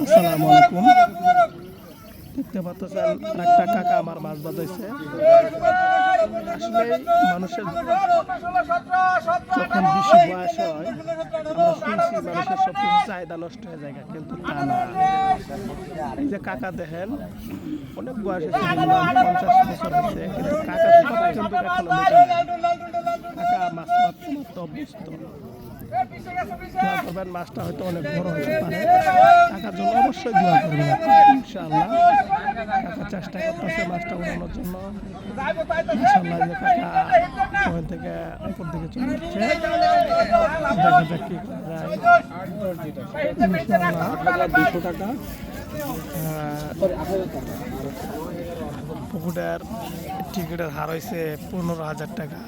আসসালামু আলাইকুম। দেখতে পাচ্ছেন একটা কাকা আমার মাছ বাজাইছে। আসলে মানুষের যখন বেশি বয়স হয় আমরা শুনছি মানুষের সবকিছু চাহিদা নষ্ট হয়ে যায়, কিন্তু তা না। এই যে কাকা দেখেন অনেক বয়স হয়েছে, 50 বছর হয়েছে, কিন্তু কাকা কিন্তু এখনো কাকা মাছ মারতে অভ্যস্ত। দোয়া করবেন, মাছটা হয়তো অনেক বড় হতে পারে। কাকার জন্য অবশ্যই দোয়া করবেন ইনশাআল্লাহ। কাকা চেষ্টা করতেছে মাছটা উড়ানোর জন্য। ইনশাআল্লাহ যে কাকা ওখান থেকে উপর দিকে চলে যাচ্ছে, দেখা যাক কি করা যায়। ইনশাআল্লাহ 200 টাকা পুকুরের টিকিটের হার হয়েছে 15,000 টাকা।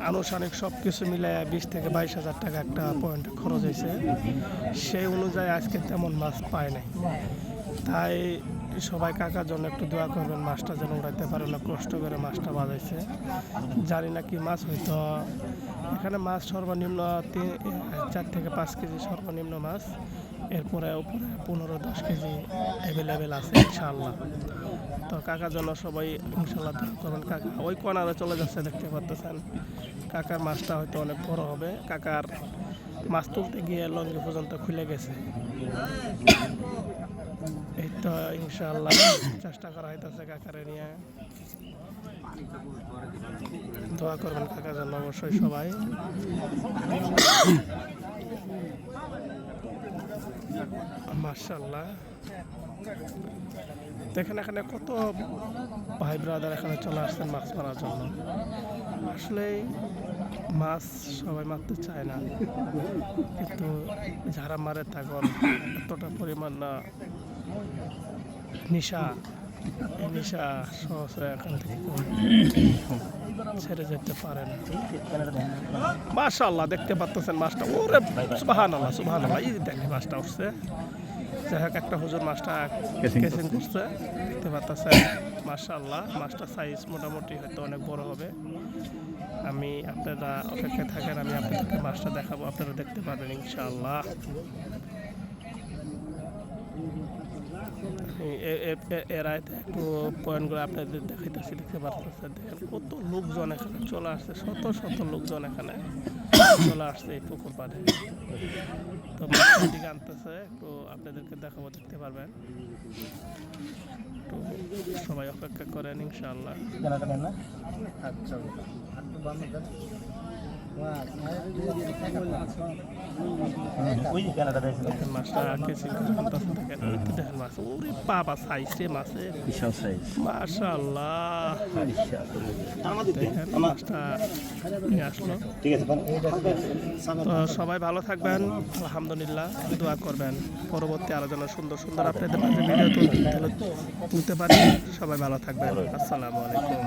আনুষ্ঠানিক সব কিছু মিলে 20 থেকে 22,000 টাকা একটা পয়েন্টে খরচ হয়েছে। সেই অনুযায়ী আজকে তেমন মাছ পায় নাই। তাই সবাই কাকার জন্য একটু দোয়া করবেন, মাছটা যেন উড়াইতে পারে না। কষ্ট করে মাছটা বাজাইছে, জানি না কি মাছ হয়তো। এখানে মাছ সর্বনিম্ন 4 থেকে 5 কেজি সর্বনিম্ন মাছ, এরপরে উপরে 15-10 কেজি অ্যাভেলেবেল আছে ইনশাআল্লাহ। তো কাকার জন্য সবাই ইনশাআল্লাহ দোয়া করবেন। কাকা ওই কোনারে চলে যাচ্ছে, দেখতে পাচ্ছেন। কাকার মাছটা হয়তো অনেক বড় হবে। কাকার মাছ তুলতে গিয়ে লঙ্গি পর্যন্ত খুলে গেছে। এই তো ইনশাআল্লাহ চেষ্টা করা হইতেছে কাকারে নিয়ে। দোয়া করবেন কাকার জন্য অবশ্যই সবাই। মাশাআল্লাহ দেখেন এখানে কত ভাই ব্রাদার এখানে চলে আসছেন মাছ মারার জন্য। আসলে মাছ সবাই মারতে চায় না, কিন্তু যারা মারে তখন এতটা পরিমাণ না নেশা, এই নেশা সহজে এখান থেকে ছেড়ে যেতে পারে না। মাশাআল্লাহ দেখতে পাচ্ছেন মাছটা, ওরে সুবহানাল্লাহ সুবহানাল্লাহ, এই দেখেন মাছটা উঠছে। যাই হোক একটা হুজুর মাছটা কেসিং করছে, দেখতে পাচ্ছেন। মাশাআল্লাহ মাছটা সাইজ মোটামুটি হয়তো অনেক বড় হবে। আমি আপনারা অপেক্ষায় থাকেন, আমি আপনাদেরকে মাছটা দেখাবো, আপনারা দেখতে পাবেন ইনশাআল্লাহ। এর আগে একটু পয়েন্টগুলো আপনাদের দেখাইতেছি, দেখতে পাচ্ছেন। দেখেন কত লোকজন এখানে চলে আসছে, শত শত লোকজন এখানে চলে আসছে এই পুকুর পাড়ে। তো মাছের দিকে আনতেছে, একটু আপনাদেরকে দেখাবো, দেখতে পারবেন। একটু সবাই অপেক্ষা করেন ইনশাআল্লাহ। মাছটা কেসিং দেখেন, দেখেন মাছ, ওরে বাবা সাইজ রে মাছের, বিশাল সাইজ মাশাআল্লাহ। দেখেন মাছটা নিয়ে আসলো। তো সবাই ভালো থাকবেন, আলহামদুলিল্লাহ। দোয়া করবেন পরবর্তী আলোচনা সুন্দর সুন্দর আপনাদের মাঝে ভিডিও তুলতে পারি। সবাই ভালো থাকবেন। আসসালামু আলাইকুম।